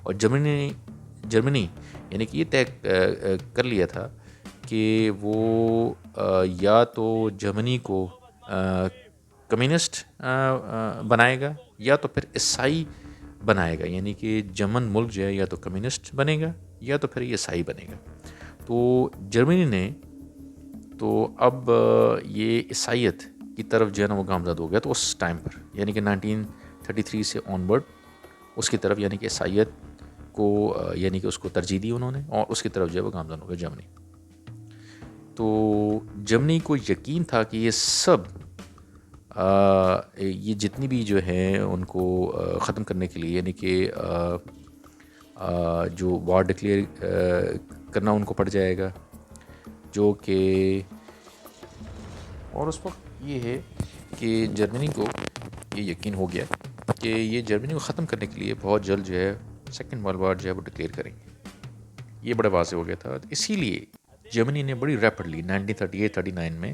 اور جرمنی یعنی کہ یہ طے کر لیا تھا کہ وہ یا تو جرمنی کو کمیونسٹ بنائے گا یا تو پھر عیسائی بنائے گا. یعنی کہ جرمن ملک جو ہے یا تو کمیونسٹ بنے گا یا تو پھر عیسائی بنے گا. تو جرمنی نے تو اب یہ عیسائیت کی طرف جو ہے نا وہ گامزد ہو گیا. تو اس ٹائم پر یعنی کہ 1933 سے آن ورڈ اس کی طرف یعنی کہ عیسائیت کو یعنی کہ اس کو ترجیح دی انہوں نے, اور اس کی طرف جو ہے وہ گامزد ہو گیا جرمنی. تو جرمنی کو یقین تھا کہ یہ سب یہ جتنی بھی جو ہیں ان کو ختم کرنے کے لیے یعنی کہ جو وار ڈکلیئر کرنا ان کو پڑ جائے گا, جو کہ اور اس وقت یہ ہے کہ جرمنی کو یہ یقین ہو گیا کہ یہ جرمنی کو ختم کرنے کے لیے بہت جلد جو ہے سیکنڈ ورلڈ وار جو ہے وہ ڈکلیئر کریں گے. یہ بڑا واضح ہو گیا تھا. اسی لیے جرمنی نے بڑی ریپڈلی 1938-39 میں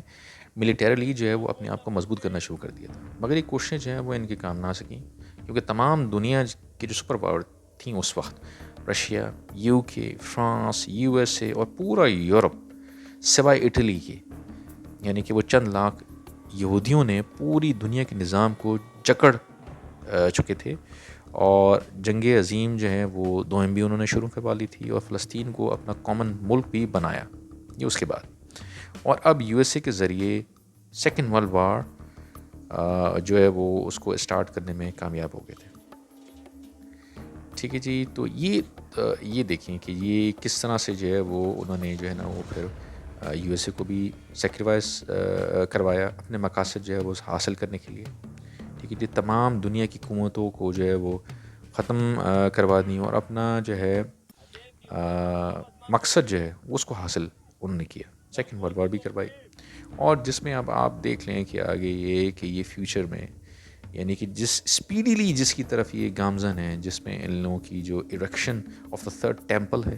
ملیٹریلی جو ہے وہ اپنے آپ کو مضبوط کرنا شروع کر دیا تھا. مگر یہ کوششیں جو ہیں وہ ان کے کام نہ سکیں کیونکہ تمام دنیا کی جو سپر پاور تھیں اس وقت, رشیا, یو کے, فرانس, یو ایس اے اور پورا یورپ سوائے اٹلی کے, یعنی کہ وہ چند لاکھ یہودیوں نے پوری دنیا کے نظام کو جکڑ چکے تھے، اور جنگ عظیم جو ہے وہ دوئم بھی انہوں نے شروع کروا لی تھی، اور فلسطین کو اپنا کامن ملک بھی بنایا یہ اس کے بعد. اور اب یو ایس اے کے ذریعے سیکنڈ ورلڈ وار جو ہے وہ اس کو اسٹارٹ کرنے میں کامیاب ہو گئے تھے. ٹھیک ہے جی. تو یہ دیکھیں کہ یہ کس طرح سے جو ہے وہ انہوں نے جو ہے نا وہ پھر یو ایس اے کو بھی سیکریفائس کروایا اپنے مقاصد جو ہے وہ حاصل کرنے کے لیے. ٹھیک ہے جی. تمام دنیا کی قوتوں کو جو ہے وہ ختم کروا دی، اور اپنا جو ہے مقصد جو ہے اس کو حاصل انہوں نے کیا، سیکنڈ ورلڈ وار بھی کروائی. اور جس میں اب آپ دیکھ لیں کہ آگے یہ فیوچر میں یعنی کہ جس اسپیڈیلی جس کی طرف یہ گامزن ہے، جس میں ان لوگوں کی جو erection of the third temple ہے.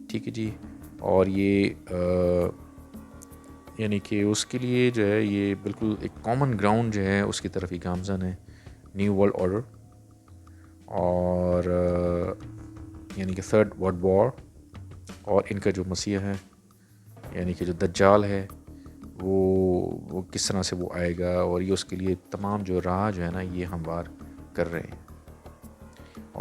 ٹھیک ہے جی. اور یہ یعنی کہ اس کے لیے جو ہے یہ بالکل ایک کامن گراؤنڈ جو ہے اس کی طرف ہی گامزن ہے، نیو ورلڈ آرڈر. اور یعنی کہ تھرڈ ورلڈ وار، اور ان کا جو مسیح ہے یعنی کہ جو دجال ہے وہ کس طرح سے وہ آئے گا، اور یہ اس کے لیے تمام جو راہ جو ہے نا یہ ہموار کر رہے ہیں.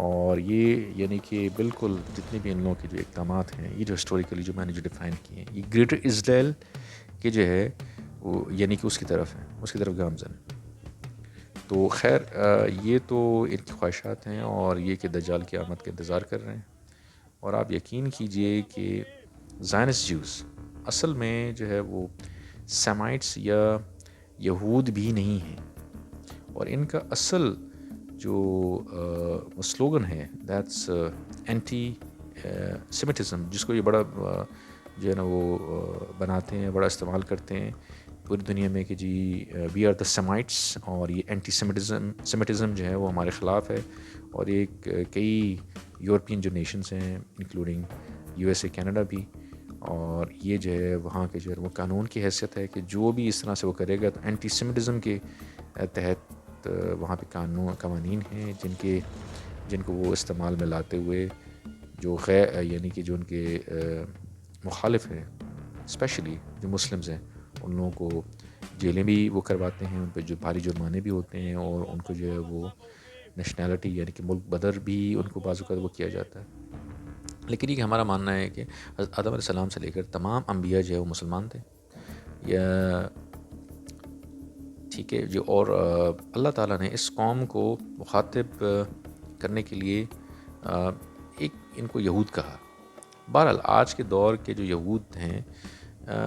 اور یہ یعنی کہ بالکل جتنے بھی ان لوگوں کے جو اقدامات ہیں، یہ جو ہسٹوریکلی جو میں نے جو ڈیفائن کیے ہیں، یہ گریٹر اسرائیل کے جو ہے وہ یعنی کہ اس کی طرف ہے، اس کی طرف گامزن ہے. تو خیر یہ تو ان کی خواہشات ہیں، اور یہ کہ دجال کی آمد کا انتظار کر رہے ہیں. اور آپ یقین کیجئے کہ زائنس جیوز اصل میں جو ہے وہ سیمائٹس یا یہود بھی نہیں ہیں، اور ان کا اصل جو سلوگن ہے دیٹس اینٹی سیمیٹزم، جس کو یہ بڑا جو ہے نا وہ بناتے ہیں، بڑا استعمال کرتے ہیں پوری دنیا میں کہ جی وی آر دا سیمائٹس، اور یہ اینٹی سیمیٹزم جو ہے وہ ہمارے خلاف ہے. اور ایک کئی یورپین جو نیشنز ہیں including you S a, Canada بھی، اور یہ جو ہے وہاں کے جو ہے وہ قانون کی حیثیت ہے کہ جو بھی اس طرح سے وہ کرے گا تو اینٹی سیمیٹزم کے تحت وہاں پہ قوانین ہیں جن کو وہ استعمال میں لاتے ہوئے جو یعنی کہ جو ان کے مخالف ہیں، اسپیشلی جو مسلمز ہیں، ان لوگوں کو جیلیں بھی وہ کرواتے ہیں، ان پہ جو بھاری جرمانے بھی ہوتے ہیں، اور ان کو جو ہے وہ نیشنلٹی یعنی کہ ملک بدر بھی ان کو بعض اوقات وہ کیا جاتا ہے. لیکن یہ ہمارا ماننا ہے کہ حضرت آدم علیہ السلام سے لے کر تمام انبیاء جو ہے وہ مسلمان تھے. یا ٹھیک ہے جو، اور اللہ تعالیٰ نے اس قوم کو مخاطب کرنے کے لیے ایک ان کو یہود کہا. بہرحال آج کے دور کے جو یہود ہیں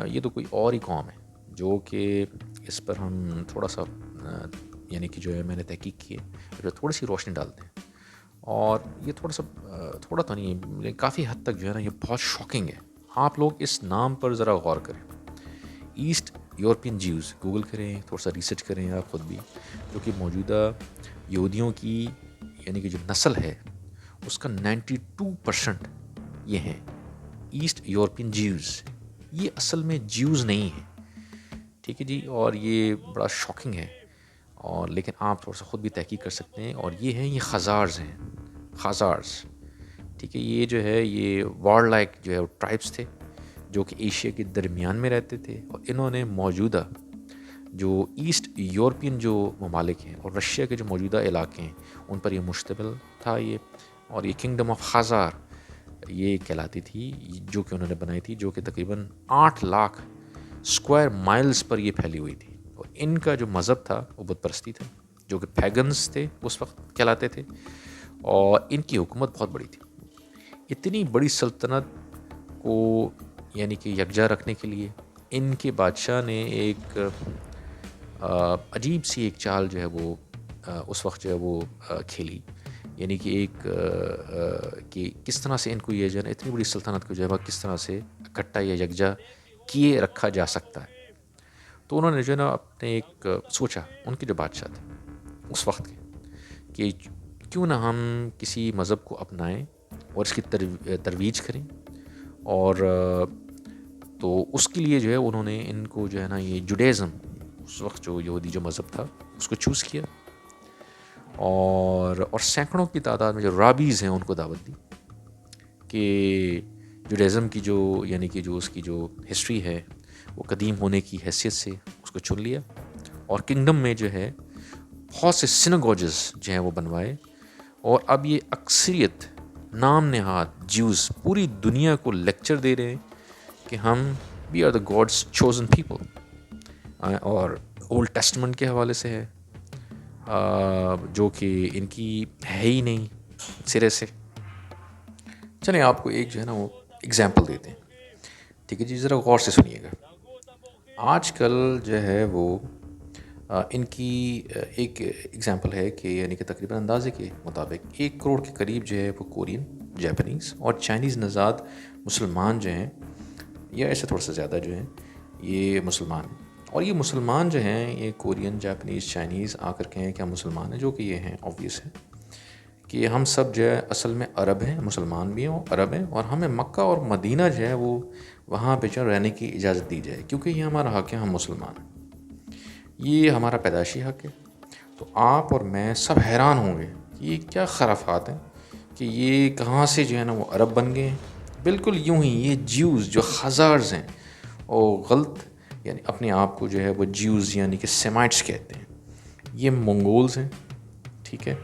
یہ تو کوئی اور ہی قوم ہے، جو کہ اس پر ہم تھوڑا سا یعنی کہ جو ہے میں نے تحقیق کی ہے، جو تھوڑی سی روشنی ڈالتے ہیں. اور یہ تھوڑا تو نہیں ہے، لیکن کافی حد تک جو ہے نا یہ بہت شاکنگ ہے. آپ لوگ اس نام پر ذرا غور کریں، ایسٹ یورپین جیوز، گوگل کریں، تھوڑا سا ریسرچ کریں آپ خود بھی، جو کہ موجودہ یہودیوں کی یعنی کہ جو نسل ہے اس کا 92% یہ ہیں ایسٹ یورپین جیوز. یہ اصل میں جیوز نہیں ہیں. ٹھیک ہے جی. اور یہ بڑا شاکنگ ہے، اور لیکن آپ تھوڑا سا خود بھی تحقیق کر سکتے ہیں. اور یہ خزارز ہیں، خزارز. ٹھیک ہے. یہ جو ہے یہ وار لائک جو ہے وہ ٹرائبس تھے جو کہ ایشیا کے درمیان میں رہتے تھے، اور انہوں نے موجودہ جو ایسٹ یورپین جو ممالک ہیں اور رشیا کے جو موجودہ علاقے ہیں ان پر یہ مشتمل تھا یہ. اور یہ کنگڈم آف خزار یہ کہلاتی تھی، جو کہ انہوں نے بنائی تھی، جو کہ تقریباً 8 لاکھ اسکوائر مائلز پر یہ پھیلی ہوئی تھی. اور ان کا جو مذہب تھا وہ بت پرستی تھا، جو کہ پیگنز تھے اس وقت کہلاتے تھے. اور ان کی حکومت بہت بڑی تھی. اتنی بڑی سلطنت کو یعنی کہ یکجا رکھنے کے لیے ان کے بادشاہ نے ایک عجیب سی ایک چال جو ہے وہ اس وقت جو ہے وہ کھیلی. یعنی کہ ایک کہ کس طرح سے ان کو یہ جو ہے نا اتنی بڑی سلطنت کو جو ہے وہ کس طرح سے اکٹھا یا یکجا کیے رکھا جا سکتا ہے. تو انہوں نے جو ہے نا اپنے ایک سوچا، ان کے جو بادشاہ تھے اس وقت کے، کہ کیوں نہ ہم کسی مذہب کو اپنائیں اور اس کی ترویج کریں. اور تو اس کے لیے جو ہے انہوں نے ان کو جو ہے نا یہ جوڈیزم، اس وقت جو یہودی جو مذہب تھا اس کو چوز کیا. اور سینکڑوں کی تعداد میں جو رابیز ہیں ان کو دعوت دی کہ جوڈیزم کی جو یعنی کہ جو اس کی جو ہسٹری ہے وہ قدیم ہونے کی حیثیت سے اس کو چن لیا. اور کنگڈم میں جو ہے بہت سے سینگوجز جو ہیں وہ بنوائے، اور اب یہ اکثریت نام نہاد جیوز پوری دنیا کو لیکچر دے رہے ہیں کہ ہم we are the God's chosen people. اور اولڈ ٹیسٹمنٹ کے حوالے سے ہے، جو کہ ان کی ہے ہی نہیں سرے سے. چلیں آپ کو ایک جو ہے نا وہ اگزامپل دیتے ہیں، ٹھیک ہے جی، ذرا غور سے سنیے گا. آج کل جو ہے وہ ان کی ایک ایگزامپل ہے کہ یعنی کہ تقریباً اندازے کے مطابق 1 کروڑ کے قریب جو ہے وہ کورین، جاپنیز اور چائنیز نژاد مسلمان جو ہیں، یا ایسے تھوڑا سا زیادہ جو ہیں یہ مسلمان ہیں. اور یہ مسلمان جو ہیں، یہ کورین، جاپنیز، چائنیز آ کر کہیں کہ ہم مسلمان ہیں، جو کہ یہ ہیں آبویس ہے کہ ہم سب جو ہے اصل میں عرب ہیں، مسلمان بھی ہیں اور عرب ہیں، اور ہمیں مکہ اور مدینہ جو ہے وہ وہاں پہ جو رہنے کی اجازت دی جائے، کیونکہ یہ ہمارا حق ہے، ہم مسلمان ہیں، یہ ہمارا پیدائشی حق ہے. تو آپ اور میں سب حیران ہوں گے کہ یہ کیا خرافات ہیں کہ یہ کہاں سے جو ہے نا وہ عرب بن گئے ہیں. بالکل یوں ہی یہ جیوز جو ہزارز ہیں، وہ غلط، یعنی اپنے آپ کو جو ہے وہ جیوز یعنی کہ سیمائٹس کہتے ہیں. یہ منگولز ہیں، ٹھیک ہے،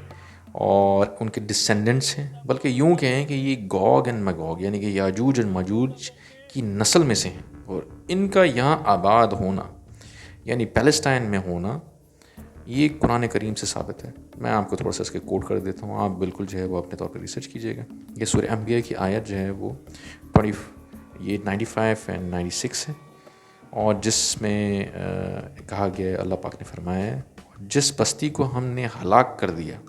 اور ان کے ڈسینڈنٹس ہیں، بلکہ یوں کہیں کہ یہ گوگ اینڈ میگوگ یعنی کہ یاجوج اور ماجوج کی نسل میں سے ہیں. اور ان کا یہاں آباد ہونا یعنی پیلسٹائن میں ہونا، یہ قرآن کریم سے ثابت ہے. میں آپ کو تھوڑا سا اس کے کوٹ کر دیتا ہوں، آپ بالکل جو ہے وہ اپنے طور پہ ریسرچ کیجیے گا. یہ سورہ انبیاء کی آیت جو ہے وہ 95 اینڈ 96 ہے، اور جس میں کہا گیا ہے، اللہ پاک نے فرمایا ہے، جس بستی کو ہم نے ہلاک کر دیا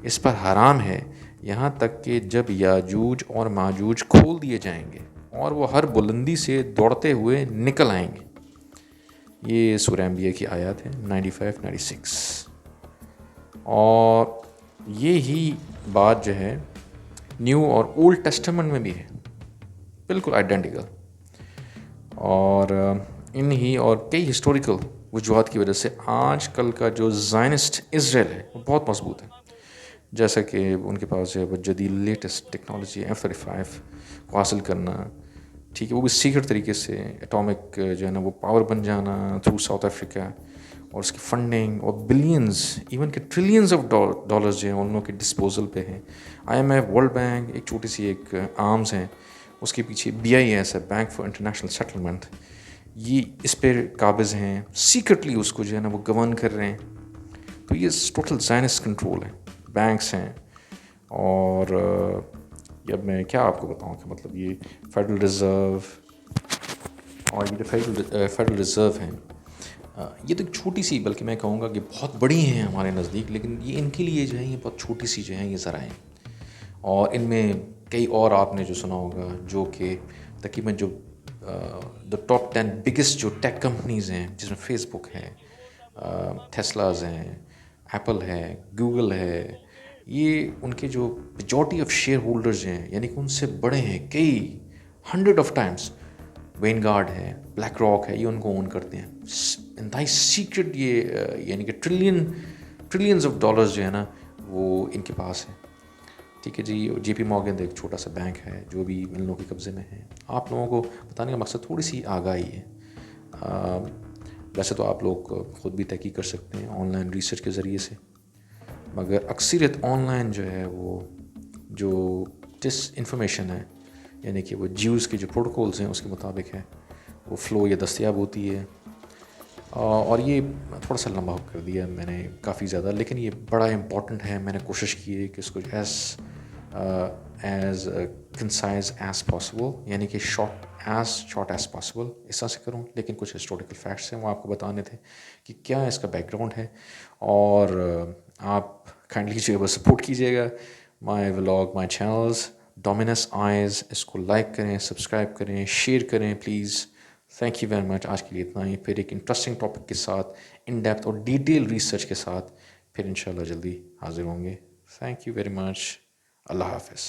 اس پر حرام ہے یہاں تک کہ جب یاجوج اور ماجوج کھول دیے جائیں گے اور وہ ہر بلندی سے دوڑتے ہوئے نکل آئیں گے. یہ سورہ انبیاء کی آیات ہے 95 96. اور یہی بات جو ہے نیو اور اولڈ ٹیسٹمنٹ میں بھی ہے، بالکل آئیڈینٹیکل. اور انہی اور کئی ہسٹوریکل وجوہات کی وجہ سے آج کل کا جو زائنسٹ اسرائیل ہے وہ بہت مضبوط ہے. جیسا کہ ان کے پاس جو ہے وہ جدید لیٹسٹ ٹیکنالوجی F-35 کو حاصل کرنا، ٹھیک ہے، وہ بھی سیکرٹ طریقے سے اٹامک جو ہے نا وہ پاور بن جانا تھرو ساؤتھ افریقہ، اور اس کی فنڈنگ اور بلینز ایون کہ ٹریلینز آف ڈالرز جو ہیں ان لوگوں کے ڈسپوزل پہ ہیں. IMF، ورلڈ بینک، ایک چھوٹی سی ایک آرمز ہیں، اس کے پیچھے BIS ہے، بینک فار انٹرنیشنل سیٹلمنٹ، یہ اس پہ قابض ہیں، سیکرٹلی اس کو جو ہے نا وہ گورن کر رہے ہیں. تو یہ ٹوٹل زائنسٹ کنٹرول ہے، بینکس ہیں. اور اب میں کیا آپ کو بتاؤں کہ مطلب یہ فیڈرل ریزرو اور یہ جو فیڈرل ریزرو ہیں، یہ تو ایک چھوٹی سی، بلکہ میں کہوں گا کہ بہت بڑی ہیں ہمارے نزدیک، لیکن یہ ان کے لیے جو ہے یہ بہت چھوٹی سی جو ہیں یہ ذرائع ہیں. اور ان میں کئی اور آپ نے جو سنا ہوگا، جو کہ تقریباً جو دا ٹاپ 10 بگیسٹ جو ٹیک کمپنیز ہیں، جس میں فیس بک ہے، ٹیسلاز ہیں، ایپل ہے، گوگل ہے، یہ ان کے جو میجورٹی آف شیئر ہولڈرز ہیں یعنی کہ ان سے بڑے ہیں کئی 100 آف ٹائمس. وین گارڈ ہے، بلیک راک ہے، یہ ان کو اون کرتے ہیں. انتہائی سیکرٹ یہ یعنی کہ ٹریلینز آف ڈالرز جو ہے نا وہ ان کے پاس ہیں. ٹھیک ہے جی. JP مورگن ایک چھوٹا سا بینک ہے جو بھی ان لوگوں کے قبضے میں ہے. آپ لوگوں کو بتانے کا مقصد تھوڑی سی آگاہی ہے. ویسے تو آپ لوگ خود بھی تحقیق کر سکتے ہیں آن لائن ریسرچ کے ذریعے سے، مگر اکثریت آن لائن جو ہے وہ جو ڈس انفارمیشن ہے یعنی کہ وہ جیوز کے جو پروٹوکولز ہیں اس کے مطابق ہے، وہ فلو یا دستیاب ہوتی ہے. اور یہ تھوڑا سا لمبا کر دیا میں نے کافی زیادہ، لیکن یہ بڑا امپورٹنٹ ہے. میں نے کوشش کی ہے کہ اس کو ایز کنسائز ایز پاسبل یعنی کہ شارٹ ایز پاسبل اس طرح سے کروں. لیکن کچھ ہسٹوریکل فیکٹس ہیں وہ آپ کو بتانے تھے کہ کیا اس کا بیک گراؤنڈ ہے. اور آپ کائنڈلی جو ہے وہ سپورٹ کیجیے گا مائی ولاگ، مائی چینلز ڈومینس آئیز. اس کو لائک کریں، سبسکرائب کریں، شیئر کریں پلیز. تھینک یو ویری مچ. آج کے لیے اتنا ہی. پھر ایک انٹرسٹنگ ٹاپک کے ساتھ، ان ڈیپتھ اور ڈیٹیل ریسرچ کے ساتھ پھر انشاءاللہ جلدی حاضر ہوں گے. Thank you very much. اللہ حافظ.